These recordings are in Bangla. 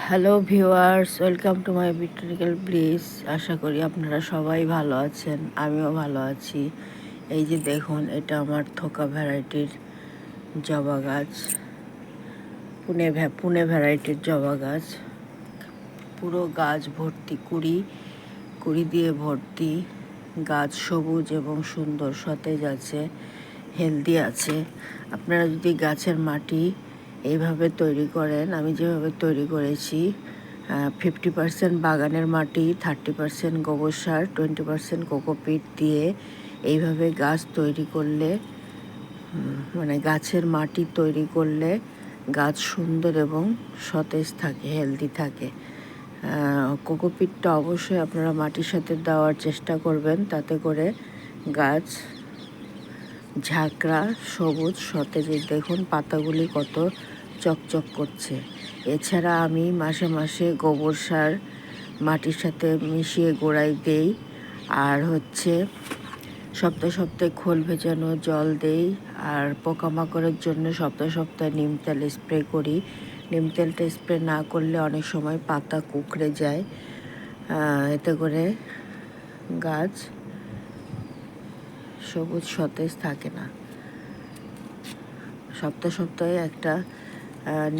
Hello viewers, welcome to my botanical bliss. আশা করি আপনারা সবাই ভালো আছেন, আমিও ভালো আছি। এই যে দেখুন, এটা আমার থোকা ভ্যারাইটির জবা গাছ, পুনে ভ্যারাইটির জবা গাছ। পুরো গাছ ভর্তি কুড়ি দিয়ে ভর্তি। গাছ সবুজ এবং সুন্দর, সতেজ আছে, হেলদি আছে। আপনারা যদি গাছের মাটি এইভাবে তৈরি করেন, আমি যেভাবে তৈরি করেছি, 50% বাগানের মাটি, 30% গোবর সার, 20% কোকোপিট দিয়ে এইভাবে গাছ তৈরি করলে, মানে গাছের মাটি তৈরি করলে গাছ সুন্দর এবং সতেজ থাকে, হেলদি থাকে। কোকোপিটটা অবশ্যই আপনারা মাটির সাথে দেওয়ার চেষ্টা করবেন, তাতে করে গাছ ঝাঁকড়া, সবুজ, সতেজ। দেখুন পাতাগুলি কত চকচক করছে। এছাড়া আমি মাসে মাসে গোবর সার মাটির সাথে মিশিয়ে গোড়ায় দেই, আর সপ্তাহে সপ্তাহে খোল ভেজানো জল দেই। আর পোকামাকড়ের জন্য সপ্তাহে সপ্তাহে নিম তেল স্প্রে করি। নিম তেলটা স্প্রে না করলে অনেক সময় পাতা কুঁকড়ে যায়, এতে করে গাছ সবুজ সতেজ থাকে না। সপ্তাহে সপ্তাহে একটা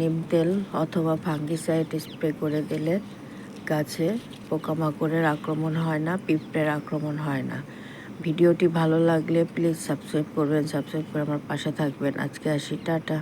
নিম তেল অথবা ফাঙ্গিসাইড স্প্রে করে দিলে গাছে পোকামাকড়ের আক্রমণ হয় না, পিঁপড়ের আক্রমণ হয় না। ভিডিওটি ভালো লাগলে প্লিজ সাবস্ক্রাইব করবেন, সাবস্ক্রাইব করে আমার পাশে থাকবেন। আজকে আসি, টাটা।